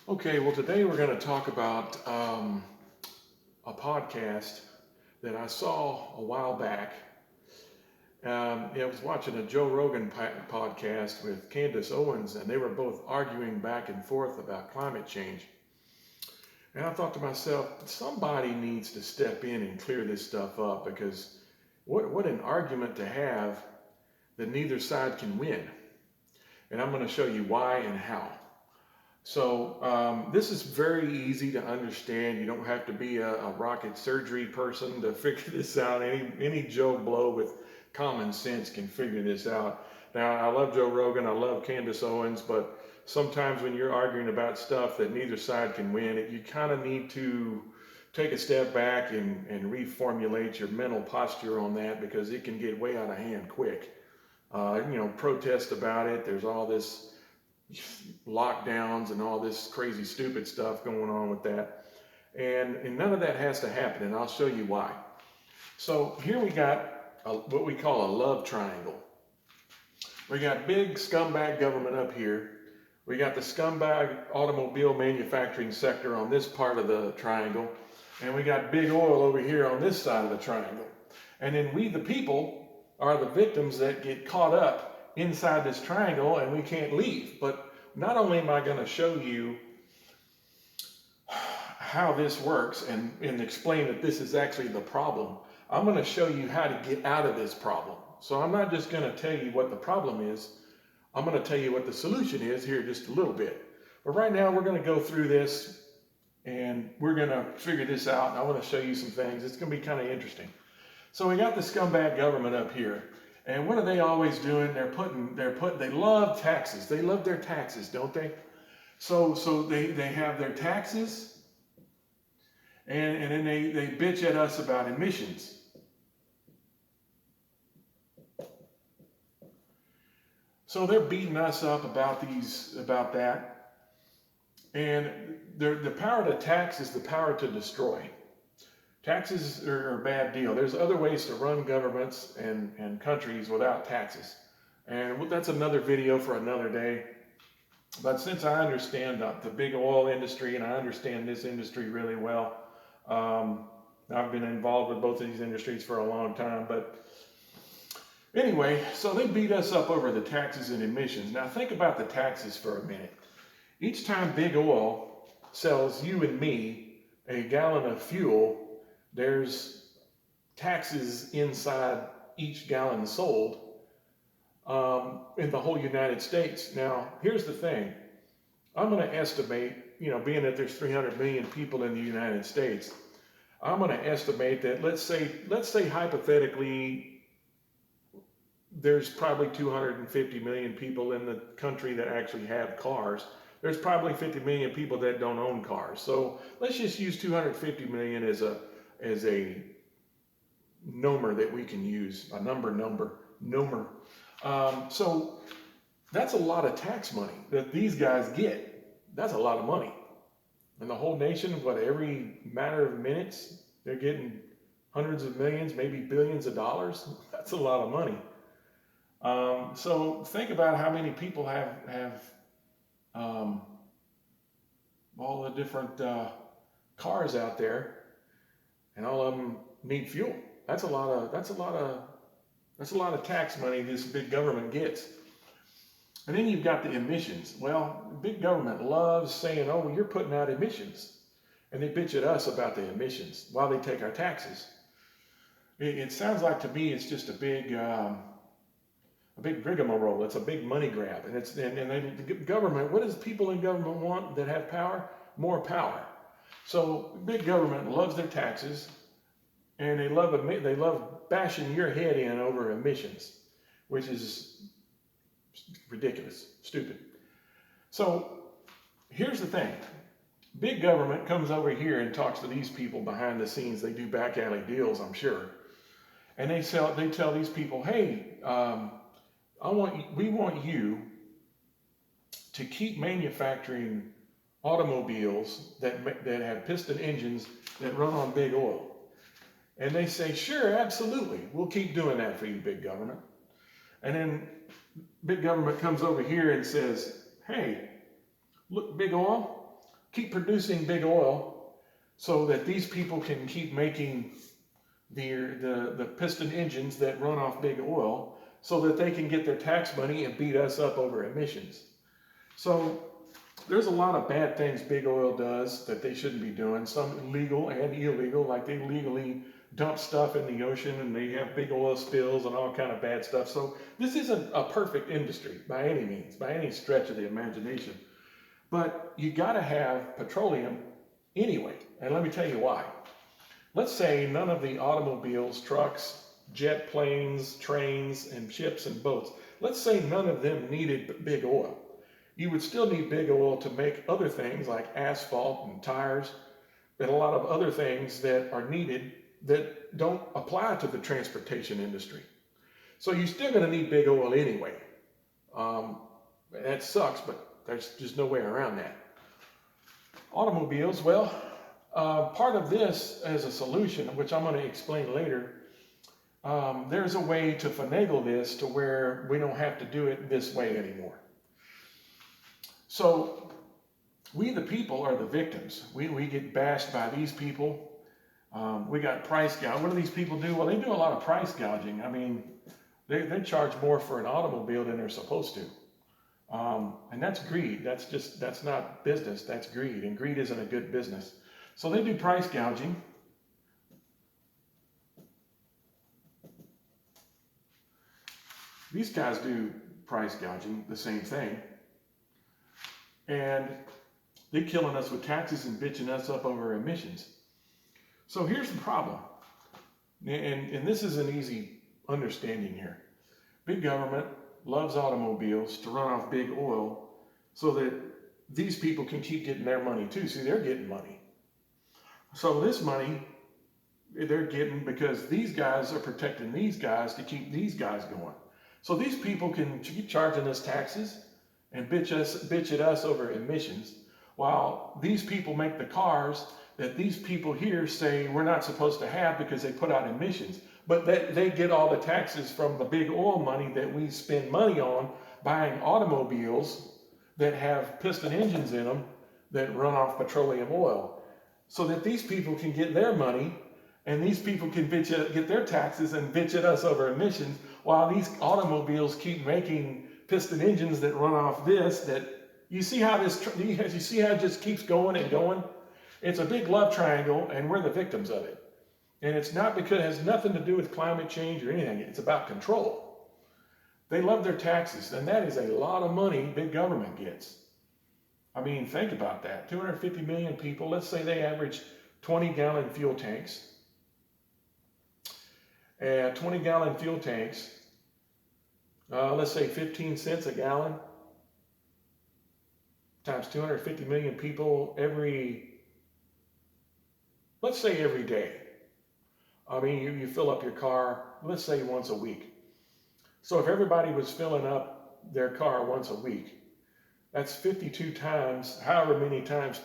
Okay, well, today we're going to talk about a podcast that I saw a while back. I was watching a Joe Rogan podcast with Candace Owens, and they were both arguing back and forth about climate change. And I thought to myself, somebody needs to step in and clear this stuff up because what an argument to have that neither side can win. And I'm going to show you why and how. So this is very easy to understand. You don't have to be a rocket surgery person to figure this out. Any Joe Blow with common sense can figure this out. Now, I love Joe Rogan, I love Candace Owens, but sometimes when you're arguing about stuff that neither side can win, you kind of need to take a step back and reformulate your mental posture on that because it can get way out of hand quick. Protest about it. There's all this lockdowns and all this crazy stupid stuff going on with that, and none of that has to happen, and I'll show you why. So here we got what we call a love triangle. We got big scumbag government up here, we got the scumbag automobile manufacturing sector on this part of the triangle, and we got big oil over here on this side of the triangle. And then we the people are the victims that get caught up inside this triangle and we can't leave. But not only am I going to show you how this works and explain that this is actually the problem, I'm going to show you how to get out of this problem. So I'm not just going to tell you what the problem is, I'm going to tell you what the solution is here just a little bit. But right now we're going to go through this and we're going to figure this out, and I want to show you some things. It's going to be kind of interesting. So we got the scumbag government up here. And what are they always doing? They love taxes. They love their taxes, don't they? So they have their taxes, and then they bitch at us about emissions. So they're beating us up about that. And the power to tax is the power to destroy. Taxes are a bad deal. There's other ways to run governments and countries without taxes. And that's another video for another day. But since I understand the big oil industry and I understand this industry really well, I've been involved with both of these industries for a long time. But anyway, so they beat us up over the taxes and emissions. Now think about the taxes for a minute. Each time big oil sells you and me a gallon of fuel, there's taxes inside each gallon sold in the whole United States. Now, here's the thing. I'm going to estimate, being that there's 300 million people in the United States, I'm going to estimate that, let's say hypothetically, there's probably 250 million people in the country that actually have cars. There's probably 50 million people that don't own cars. So let's just use 250 million as a number that we can use, a number. So that's a lot of tax money that these guys get. That's a lot of money. And the whole nation, every matter of minutes, they're getting hundreds of millions, maybe billions of dollars. That's a lot of money. So think about how many people have all the different cars out there. And all of them need fuel. That's a lot of tax money this big government gets. And then you've got the emissions. Well, big government loves saying, "Oh, you're putting out emissions," and they bitch at us about the emissions while they take our taxes. It sounds like to me it's just a big rigmarole. It's a big money grab, and the government. What does people in government want that have power? More power. So big government loves their taxes, and they love bashing your head in over emissions, which is ridiculous, stupid. So here's the thing. Big government comes over here and talks to these people behind the scenes. They do back alley deals, I'm sure. And they tell these people, "Hey, we want you to keep manufacturing automobiles that have piston engines that run on big oil." And they say, "Sure, absolutely. We'll keep doing that for you, big government." And then big government comes over here and says, "Hey, look, big oil, keep producing big oil so that these people can keep making the piston engines that run off big oil so that they can get their tax money and beat us up over emissions. So there's a lot of bad things big oil does that they shouldn't be doing, some legal and illegal, like they legally dump stuff in the ocean and they have big oil spills and all kind of bad stuff. So this isn't a perfect industry by any means, by any stretch of the imagination. But you got to have petroleum anyway. And let me tell you why. Let's say none of the automobiles, trucks, jet planes, trains, and ships and boats, let's say none of them needed big oil. You would still need big oil to make other things like asphalt and tires and a lot of other things that are needed that don't apply to the transportation industry. So you're still going to need big oil anyway. That sucks, but there's just no way around that. Automobiles, well, part of this as a solution, which I'm going to explain later, there's a way to finagle this to where we don't have to do it this way anymore. So we, the people, are the victims. We get bashed by these people. We got price gouging. What do these people do? Well, they do a lot of price gouging. I mean, they charge more for an automobile than they're supposed to. And that's greed. That's not business. That's greed. And greed isn't a good business. So they do price gouging. These guys do price gouging, the same thing. And they're killing us with taxes and bitching us up over emissions. So here's the problem. And this is an easy understanding here. Big government loves automobiles to run off big oil so that these people can keep getting their money too. See, they're getting money. So this money they're getting because these guys are protecting these guys to keep these guys going. So these people can keep charging us taxes and bitch at us over emissions, while these people make the cars that these people here say we're not supposed to have because they put out emissions. But they get all the taxes from the big oil money that we spend money on buying automobiles that have piston engines in them that run off petroleum oil. So that these people can get their money and these people can get their taxes and bitch at us over emissions, while these automobiles keep making piston engines that run off this. That you see how you see how it just keeps going and going. It's a big love triangle, and we're the victims of it. And it's not because it has nothing to do with climate change or anything. It's about control. They love their taxes, and that is a lot of money big government gets. I mean, think about that. 250 million people. Let's say they average 20-gallon fuel tanks. 20-gallon fuel tanks. Let's say 15 cents a gallon times 250 million people let's say every day. I mean, you fill up your car, let's say once a week. So if everybody was filling up their car once a week, that's 52 times, however many times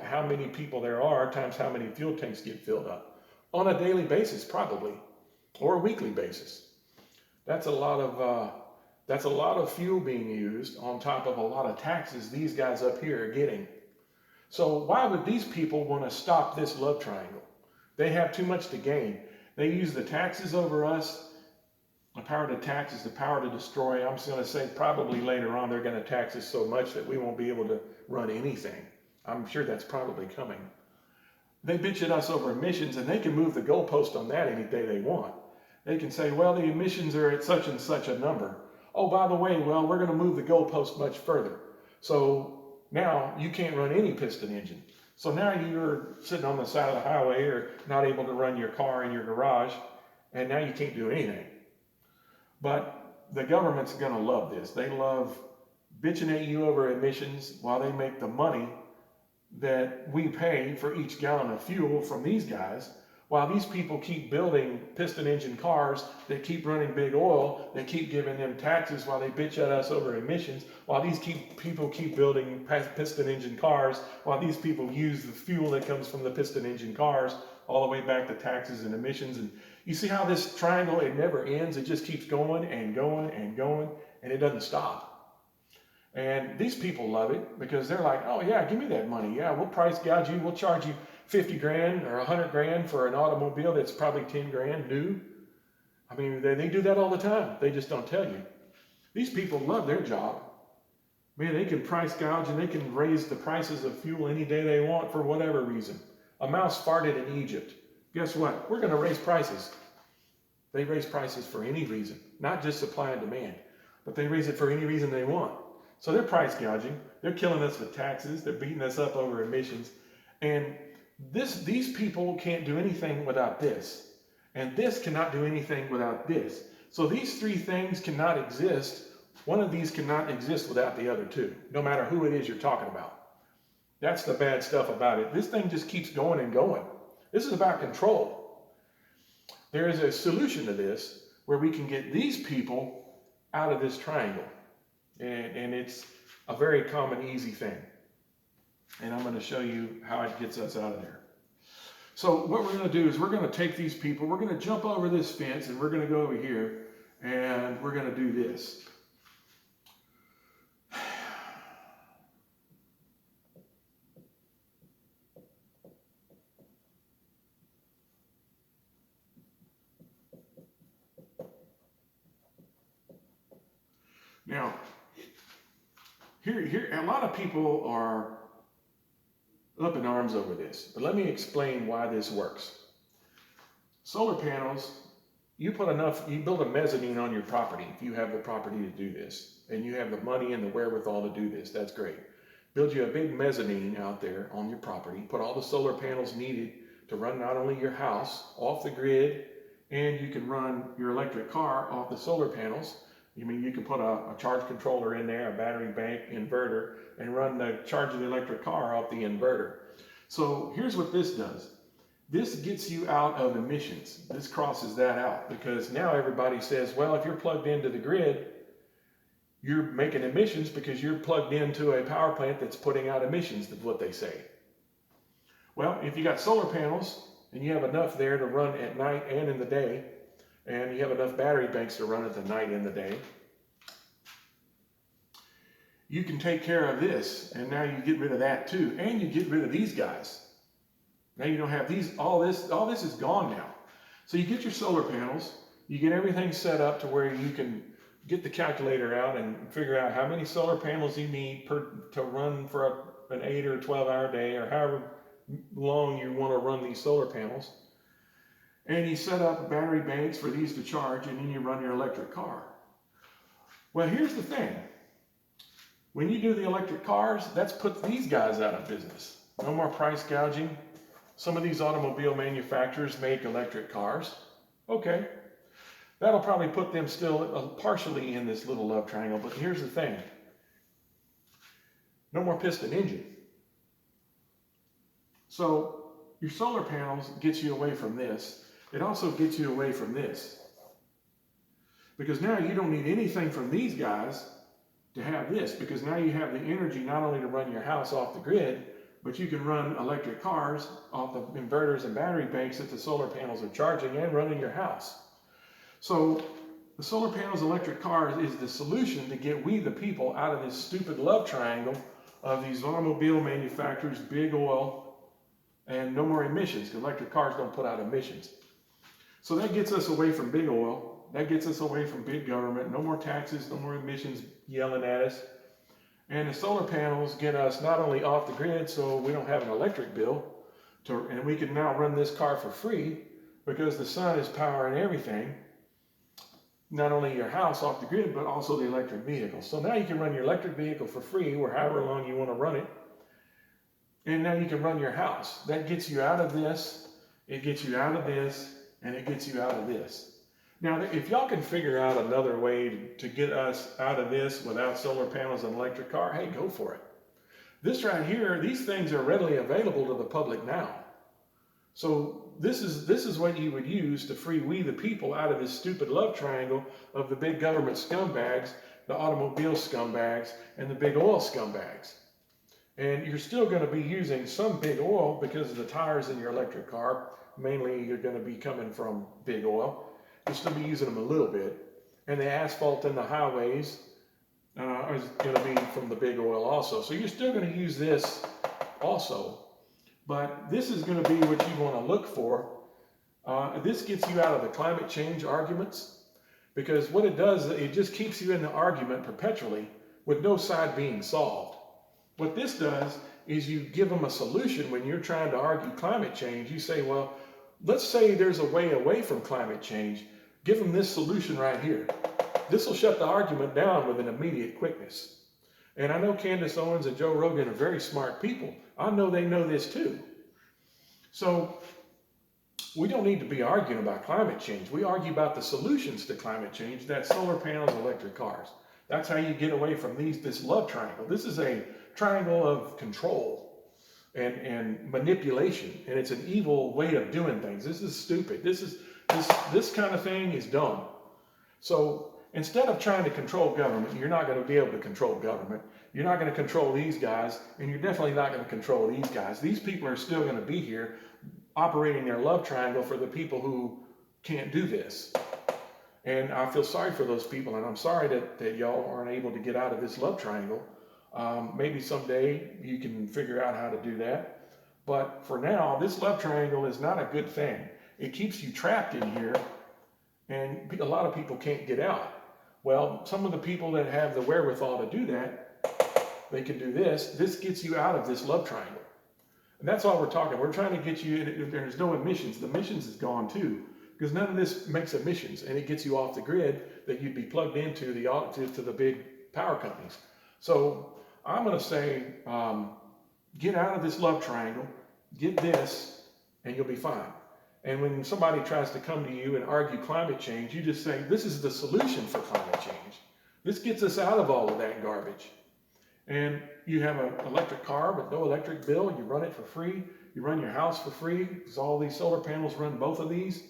how many people there are, times how many fuel tanks get filled up. On a daily basis, probably, or a weekly basis. That's a lot of fuel being used on top of a lot of taxes these guys up here are getting. So why would these people want to stop this love triangle? They have too much to gain. They use the taxes over us. The power to tax is the power to destroy. I'm just going to say probably later on they're going to tax us so much that we won't be able to run anything. I'm sure that's probably coming. They bitch at us over emissions, and they can move the goalpost on that any day they want. They can say, well, the emissions are at such and such a number. Oh, by the way, well, we're going to move the goalpost much further. So now you can't run any piston engine. So now you're sitting on the side of the highway or not able to run your car in your garage, and now you can't do anything. But the government's going to love this. They love bitching at you over emissions while they make the money that we pay for each gallon of fuel from these guys, while these people keep building piston engine cars that keep running big oil. They keep giving them taxes while they bitch at us over emissions, while these people keep building piston engine cars, while these people use the fuel that comes from the piston engine cars all the way back to taxes and emissions. And you see how this triangle, it never ends. It just keeps going and going and going, and it doesn't stop. And these people love it because they're like, oh yeah, give me that money. Yeah, we'll price gouge you. We'll charge you 50 grand or 100 grand for an automobile that's probably 10 grand new. I mean, they do that all the time. They just don't tell you. These people love their job. Man, they can price gouge and they can raise the prices of fuel any day they want for whatever reason. A mouse farted in Egypt. Guess what? We're going to raise prices. They raise prices for any reason, not just supply and demand, but they raise it for any reason they want. So they're price gouging. They're killing us with taxes. They're beating us up over emissions. And these people can't do anything without this. And this cannot do anything without this. So these three things cannot exist. One of these cannot exist without the other two, no matter who it is you're talking about. That's the bad stuff about it. This thing just keeps going and going. This is about control. There is a solution to this where we can get these people out of this triangle. And it's a very common, easy thing. And I'm going to show you how it gets us out of there. So what we're going to do is we're going to take these people, we're going to jump over this fence, and we're going to go over here, and we're going to do this. Now, here, a lot of people are up in arms over this, but let me explain why this works. Solar panels, you build a mezzanine on your property if you have the property to do this, and you have the money and the wherewithal to do this, that's great. Build you a big mezzanine out there on your property, put all the solar panels needed to run not only your house off the grid, and you can run your electric car off the solar panels. You can put a charge controller in there, a battery bank, inverter, and run the charge of the electric car off the inverter. So here's what this does. This gets you out of emissions. This crosses that out because now everybody says, well, if you're plugged into the grid, you're making emissions because you're plugged into a power plant that's putting out emissions, is what they say. Well, if you got solar panels and you have enough there to run at night and in the day, and you have enough battery banks to run at the night and the day, you can take care of this, and now you get rid of that too, and you get rid of these guys. Now you don't have these, all this is gone now. So you get your solar panels, you get everything set up to where you can get the calculator out and figure out how many solar panels you need to run for an 8 or 12 hour day, or however long you want to run these solar panels. And you set up battery banks for these to charge, and then you run your electric car. Well, here's the thing. When you do the electric cars, that's put these guys out of business. No more price gouging. Some of these automobile manufacturers make electric cars. Okay. That'll probably put them still partially in this little love triangle, but here's the thing. No more piston engine. So your solar panels gets you away from this. It also gets you away from this. Because now you don't need anything from these guys to have this, because now you have the energy not only to run your house off the grid, but you can run electric cars off the inverters and battery banks that the solar panels are charging and running your house. So the solar panels, electric cars is the solution to get we the people out of this stupid love triangle of these automobile manufacturers, big oil, and no more emissions, because electric cars don't put out emissions. So that gets us away from big oil. That gets us away from big government. No more taxes, no more emissions yelling at us. And the solar panels get us not only off the grid so we don't have an electric bill, and we can now run this car for free because the sun is powering everything. Not only your house off the grid, but also the electric vehicle. So now you can run your electric vehicle for free or however long you want to run it. And now you can run your house. That gets you out of this, it gets you out of this, and it gets you out of this. Now, if y'all can figure out another way to get us out of this without solar panels and electric car, hey, go for it. This right here, these things are readily available to the public now. So this is what you would use to free we the people out of this stupid love triangle of the big government scumbags, the automobile scumbags, and the big oil scumbags. And you're still going to be using some big oil because of the tires in your electric car. Mainly you're going to be coming from big oil. You'll still be using them a little bit. And the asphalt in the highways is going to be from the big oil also. So you're still going to use this also, but this is going to be what you want to look for. This gets you out of the climate change arguments, because what it does, it just keeps you in the argument perpetually with no side being solved. What this does is you give them a solution. When you're trying to argue climate change, you say, well, let's say there's a way away from climate change. Give them this solution right here. This will shut the argument down with an immediate quickness. And I know Candace Owens and Joe Rogan are very smart people. I know they know this too. So we don't need to be arguing about climate change. We argue about the solutions to climate change. That's solar panels, electric cars. That's how you get away from this love triangle. This is a triangle of control and manipulation, and it's an evil way of doing things. This is stupid. This kind of thing is dumb. So instead of trying to control government, you're not going to be able to control government. You're not going to control these guys, and you're definitely not going to control these guys. These people are still going to be here operating their love triangle for the people who can't do this. And I feel sorry for those people, and I'm sorry that y'all aren't able to get out of this love triangle. Maybe someday you can figure out how to do that. But for now, this love triangle is not a good thing. It keeps you trapped in here, and a lot of people can't get out. Well, some of the people that have the wherewithal to do that, they can do this. This gets you out of this love triangle. And that's all we're talking. We're trying to get you in. There's no emissions. The emissions is gone too, because none of this makes emissions, and it gets you off the grid that you'd be plugged into to the big power companies. So I'm going to say, get out of this love triangle, get this, and you'll be fine. And when somebody tries to come to you and argue climate change, you just say, this is the solution for climate change. This gets us out of all of that garbage. And you have an electric car with no electric bill. You run it for free. You run your house for free, because all these solar panels run both of these.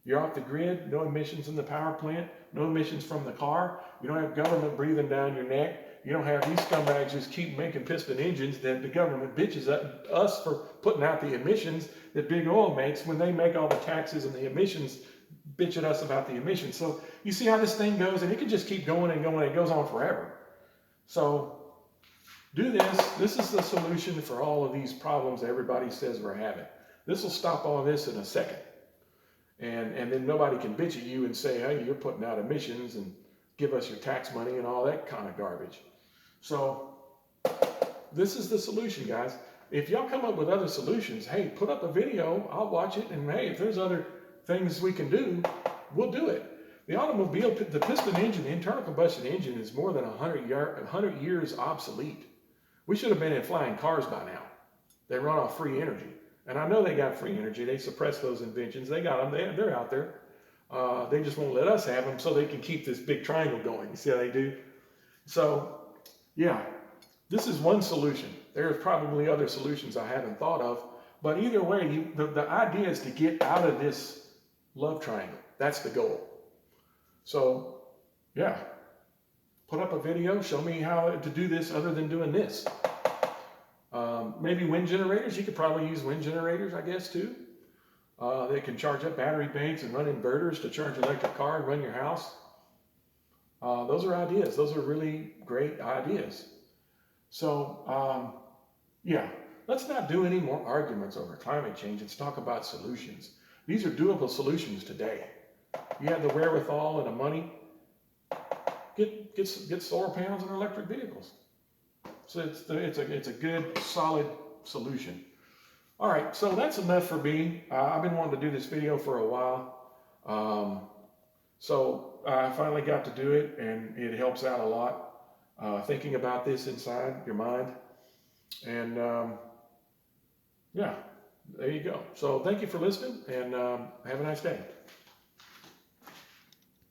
You're off the grid, no emissions in the power plant, no emissions from the car. You don't have government breathing down your neck. You don't have these scumbags just keep making piston engines that the government bitches at us for putting out the emissions that big oil makes, when they make all the taxes and the emissions, bitch at us about the emissions. So you see how this thing goes, and it can just keep going and going. It goes on forever. So do this. This is the solution for all of these problems everybody says we're having. This will stop all this in a second. And then nobody can bitch at you and say, hey, you're putting out emissions and give us your tax money and all that kind of garbage. So this is the solution, guys. If y'all come up with other solutions, hey, put up a video, I'll watch it, and hey, if there's other things we can do, we'll do it. The automobile, the piston engine, the internal combustion engine is more than 100 years obsolete. We should have been in flying cars by now. They run off free energy. And I know they got free energy. They suppress those inventions. They got them. They're out there. They just won't let us have them so they can keep this big triangle going. You see how they do? So, yeah, this is one solution. There's probably other solutions I haven't thought of. But either way, the idea is to get out of this love triangle. That's the goal. So, yeah, put up a video. Show me how to do this other than doing this. Maybe wind generators. You could probably use wind generators, I guess, too. They can charge up battery banks and run inverters to charge your electric car and run your house. Those are ideas. Those are really great ideas. So, yeah, let's not do any more arguments over climate change. Let's talk about solutions. These are doable solutions today. You have the wherewithal and the money, get solar panels and electric vehicles. So it's a good, solid solution. All right, so that's enough for me. I've been wanting to do this video for a while. So I finally got to do it, and it helps out a lot. Thinking about this inside your mind. And yeah, there you go. So thank you for listening, and have a nice day.